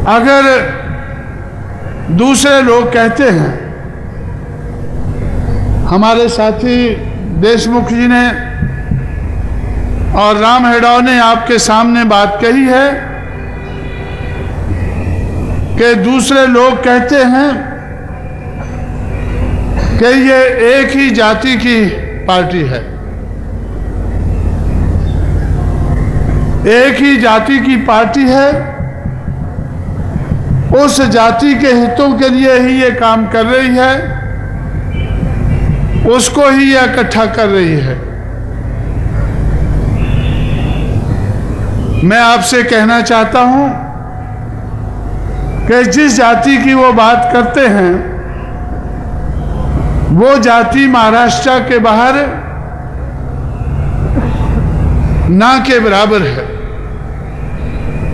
अगर दूसरे लोग कहते हैं, हमारे साथी देशमुख जी ने और राम हेडौ ने आपके सामने बात कही है कि दूसरे लोग कहते हैं कि ये एक ही जाति की पार्टी है, एक ही जाति की पार्टी है, उस जाति के हितों के लिए ही ये काम कर रही है, उसको ही ये इकट्ठा कर रही है। मैं आपसे कहना चाहता हूं कि जिस जाति की वो बात करते हैं वो जाति महाराष्ट्र के बाहर ना के बराबर है।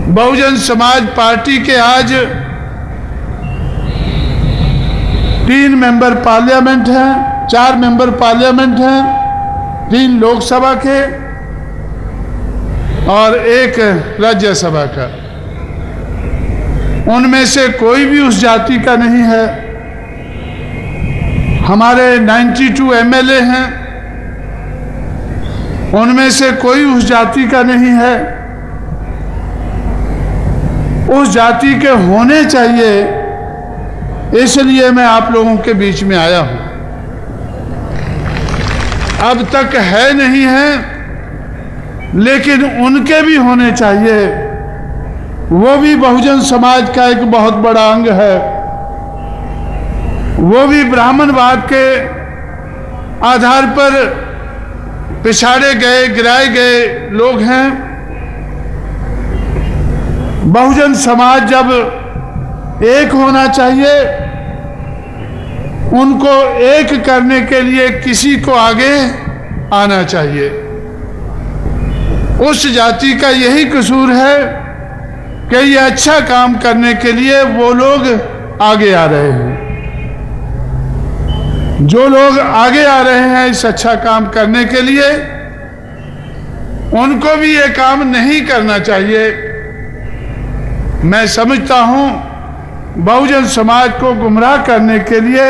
बहुजन समाज पार्टी के आज 3 मेंबर पार्लियामेंट हैं, 4 मेंबर पार्लियामेंट हैं, 3 लोकसभा के और 1 राज्यसभा का। उनमें से कोई भी उस जाति का नहीं है। हमारे 92 एमएलए हैं, उनमें से कोई उस जाति का नहीं है। उस जाति के होने चाहिए, इसलिए मैं आप लोगों के बीच में आया हूं। अब तक है नहीं है, लेकिन उनके भी होने चाहिए। वो भी बहुजन समाज का एक बहुत बड़ा अंग है। वो भी ब्राह्मणवाद के आधार पर पिछाड़े गए, गिराए गए लोग हैं। बहुजन समाज जब एक होना चाहिए, उनको एक करने के लिए किसी को आगे आना चाहिए। उस जाति का यही कसूर है कि ये अच्छा काम करने के लिए वो लोग आगे आ रहे हैं। जो लोग आगे आ रहे हैं इस अच्छा काम करने के लिए, उनको भी ये काम नहीं करना चाहिए। मैं समझता हूं बहुजन समाज को गुमराह करने के लिए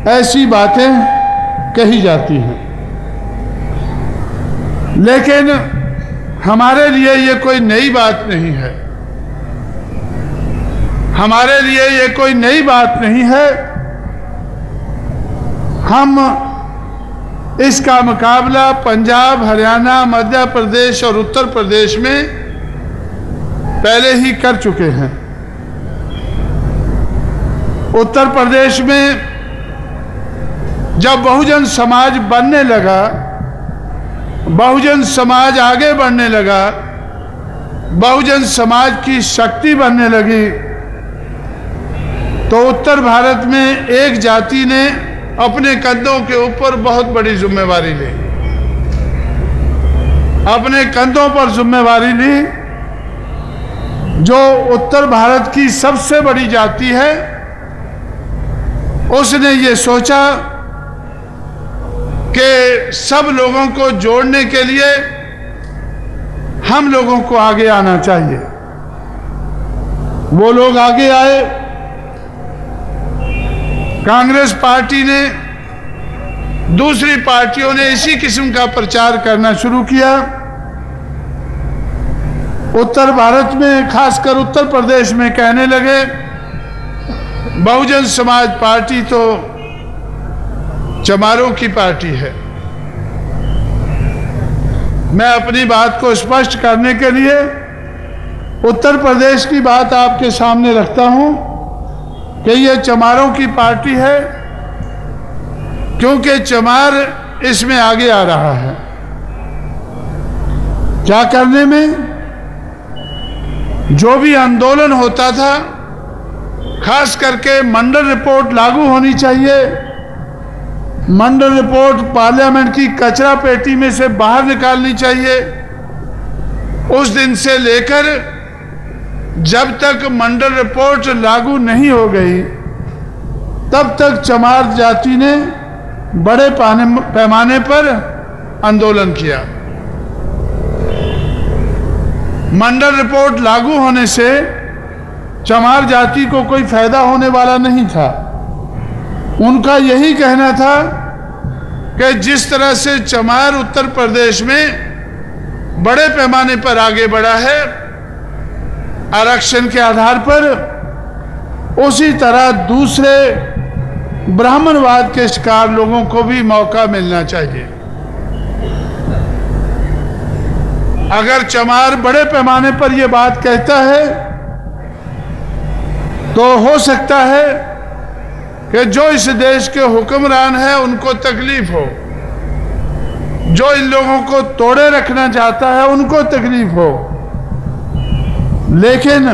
ऐसी बातें कही जाती हैं, लेकिन हमारे लिए ये कोई नई बात नहीं है। हमारे लिए ये कोई नई बात नहीं है। हम इसका मुकाबला पंजाब, हरियाणा, मध्य प्रदेश और उत्तर प्रदेश में पहले ही कर चुके हैं। उत्तर प्रदेश में जब बहुजन समाज बनने लगा, बहुजन समाज आगे बढ़ने लगा, बहुजन समाज की शक्ति बनने लगी, तो उत्तर भारत में एक जाति ने अपने कंधों के ऊपर बहुत बड़ी जिम्मेवारी ली। अपने कंधों पर जिम्मेवारी ली। जो उत्तर भारत की सबसे बड़ी जाति है, उसने ये सोचा कि सब लोगों को जोड़ने के लिए हम लोगों को आगे आना चाहिए। वो लोग आगे आए। कांग्रेस पार्टी ने, दूसरी पार्टियों ने इसी किस्म का प्रचार करना शुरू किया। उत्तर भारत में, खासकर उत्तर प्रदेश में कहने लगे बहुजन समाज पार्टी तो चमारों की पार्टी है। मैं अपनी बात को स्पष्ट करने के लिए उत्तर प्रदेश की बात आपके सामने रखता हूं कि यह चमारों की पार्टी है, क्योंकि चमार इसमें आगे आ रहा है। क्या करने में? जो भी आंदोलन होता था, खास करके मंडल रिपोर्ट लागू होनी चाहिए। मंडल रिपोर्ट पार्लियामेंट की कचरा पेटी में से बाहर निकालनी चाहिए। उस दिन से लेकर जब तक मंडल रिपोर्ट लागू नहीं हो गई, तब तक चमार जाति ने बड़े पैमाने पर आंदोलन किया। मंडल रिपोर्ट लागू होने से चमार जाति को कोई फायदा होने वाला नहीं था। उनका यही कहना था कि जिस तरह से चमार उत्तर प्रदेश में बड़े पैमाने पर आगे बढ़ा है आरक्षण के आधार पर, उसी तरह दूसरे ब्राह्मणवाद के शिकार लोगों को भी मौका मिलना चाहिए। अगर चमार बड़े पैमाने पर यह बात कहता है तो हो सकता है कि जो इस देश के हुक्मरान हैं उनको तकलीफ हो, जो इन लोगों को तोड़े रखना चाहता है उनको तकलीफ हो, लेकिन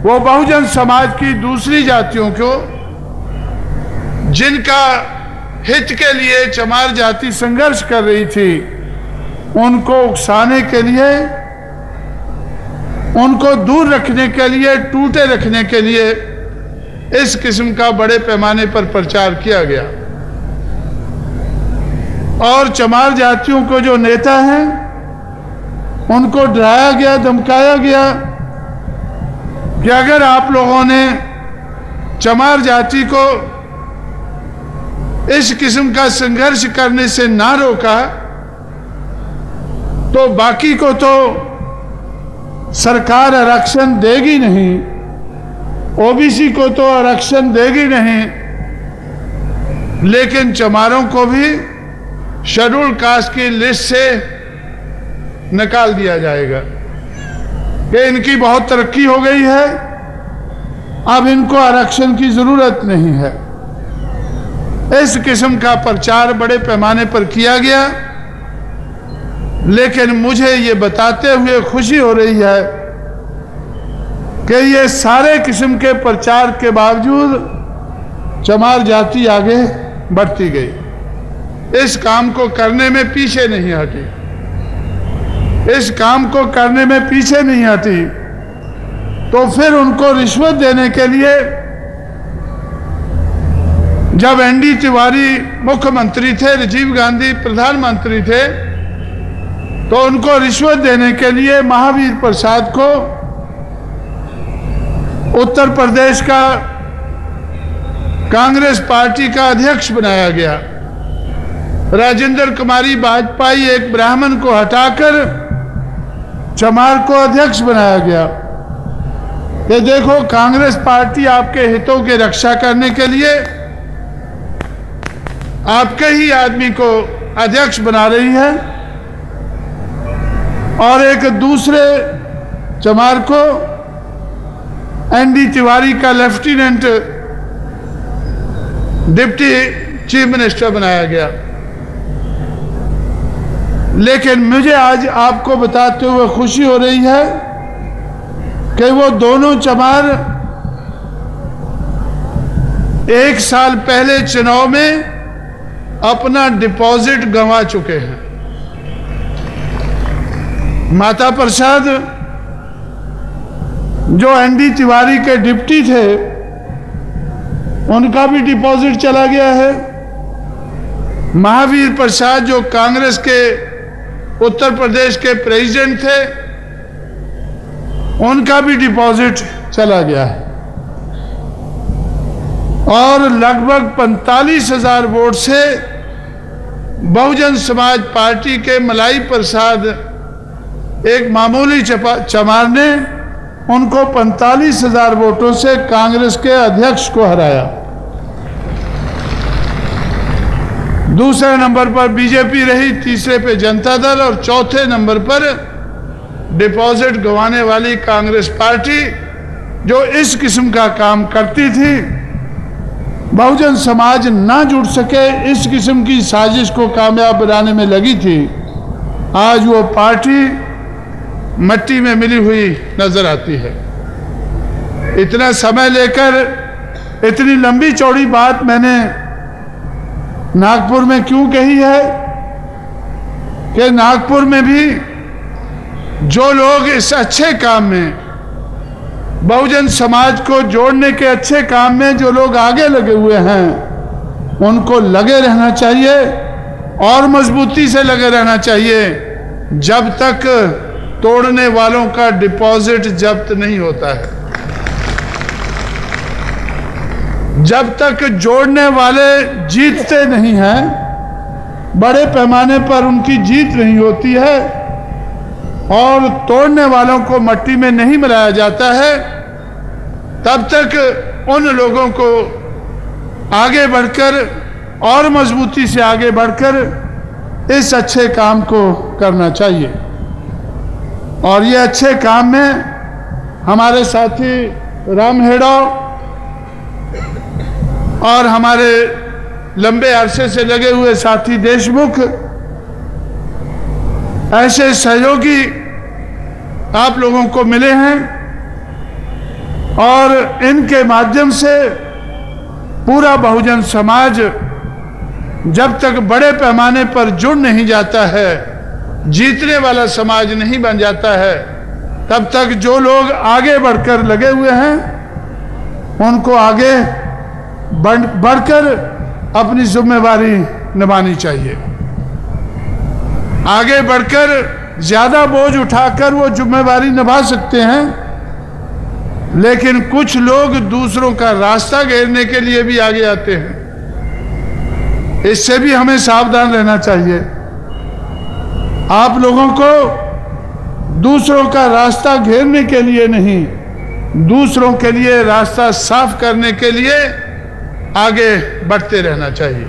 वो बहुजन समाज की दूसरी जातियों को, जिनका हित के लिए चमार जाति संघर्ष कर रही थी, उनको उकसाने के लिए, उनको दूर रखने के लिए, टूटे रखने के लिए इस किस्म का बड़े पैमाने पर प्रचार किया गया। और चमार जातियों को जो नेता हैं उनको डराया गया, धमकाया गया कि अगर आप लोगों ने चमार जाति को इस किस्म का संघर्ष करने से ना रोका तो बाकी को तो सरकार आरक्षण देगी नहीं, ओबीसी को तो आरक्षण देगी नहीं, लेकिन चमारों को भी शेड्यूल कास्ट की लिस्ट से निकाल दिया जाएगा कि इनकी बहुत तरक्की हो गई है, अब इनको आरक्षण की जरूरत नहीं है। इस किस्म का प्रचार बड़े पैमाने पर किया गया। लेकिन मुझे ये बताते हुए खुशी हो रही है कि ये सारे किस्म के प्रचार के बावजूद चमार जाति आगे बढ़ती गई, इस काम को करने में पीछे नहीं हटी, इस काम को करने में पीछे नहीं हटी। तो फिर उनको रिश्वत देने के लिए जब एनडी तिवारी मुख्यमंत्री थे, राजीव गांधी प्रधानमंत्री थे, तो उनको रिश्वत देने के लिए महावीर प्रसाद को उत्तर प्रदेश का कांग्रेस पार्टी का अध्यक्ष बनाया गया। राजेंद्र कुमारी वाजपेयी एक ब्राह्मण को हटाकर चमार को अध्यक्ष बनाया गया। ये देखो, कांग्रेस पार्टी आपके हितों की रक्षा करने के लिए आपके ही आदमी को अध्यक्ष बना रही है और एक दूसरे चमार को एनडी तिवारी का लेफ्टिनेंट डिप्टी चीफ मिनिस्टर बनाया गया। लेकिन मुझे आज आपको बताते हुए खुशी हो रही है कि वो दोनों चमार एक साल पहले चुनाव में अपना डिपॉजिट गंवा चुके हैं। माता प्रसाद जो एनडी तिवारी के डिप्टी थे, उनका भी डिपॉजिट चला गया है। महावीर प्रसाद जो कांग्रेस के उत्तर प्रदेश के प्रेसिडेंट थे, उनका भी डिपॉजिट चला गया है। और लगभग 45,000 वोट से बहुजन समाज पार्टी के मलाई प्रसाद, एक मामूली चमार ने उनको 45,000 वोटों से कांग्रेस के अध्यक्ष को हराया। दूसरे नंबर पर बीजेपी रही, तीसरे पे जनता दल और चौथे नंबर पर डिपॉजिट गंवाने वाली कांग्रेस पार्टी, जो इस किस्म का काम करती थी। बहुजन समाज ना जुड़ सके, इस किस्म की साजिश को कामयाब बनाने में लगी थी। आज वो पार्टी मिट्टी में मिली हुई नजर आती है। इतना समय लेकर इतनी लंबी चौड़ी बात मैंने नागपुर में क्यों कही है कि नागपुर में भी जो लोग इस अच्छे काम में, बहुजन समाज को जोड़ने के अच्छे काम में जो लोग आगे लगे हुए हैं, उनको लगे रहना चाहिए और मजबूती से लगे रहना चाहिए जब तक तोड़ने वालों का डिपॉजिट जब्त नहीं होता है। जब तक जोड़ने वाले जीतते नहीं हैं, बड़े पैमाने पर उनकी जीत नहीं होती है और तोड़ने वालों को मट्टी में नहीं मिलाया जाता है, तब तक उन लोगों को आगे बढ़कर और मजबूती से आगे बढ़कर इस अच्छे काम को करना चाहिए। और ये अच्छे काम में हमारे साथी राम हेड़ा और हमारे लंबे अरसे से लगे हुए साथी देशमुख ऐसे सहयोगी आप लोगों को मिले हैं और इनके माध्यम से पूरा बहुजन समाज जब तक बड़े पैमाने पर जुड़ नहीं जाता है, जीतने वाला समाज नहीं बन जाता है, तब तक जो लोग आगे बढ़कर लगे हुए हैं उनको आगे बढ़कर अपनी जिम्मेवारी निभानी चाहिए। आगे बढ़कर ज्यादा बोझ उठाकर वो जिम्मेवारी निभा सकते हैं, लेकिन कुछ लोग दूसरों का रास्ता घेरने के लिए भी आगे आते हैं। इससे भी हमें सावधान रहना चाहिए। आप लोगों को दूसरों का रास्ता घेरने के लिए नहीं, दूसरों के लिए रास्ता साफ करने के लिए आगे बढ़ते रहना चाहिए।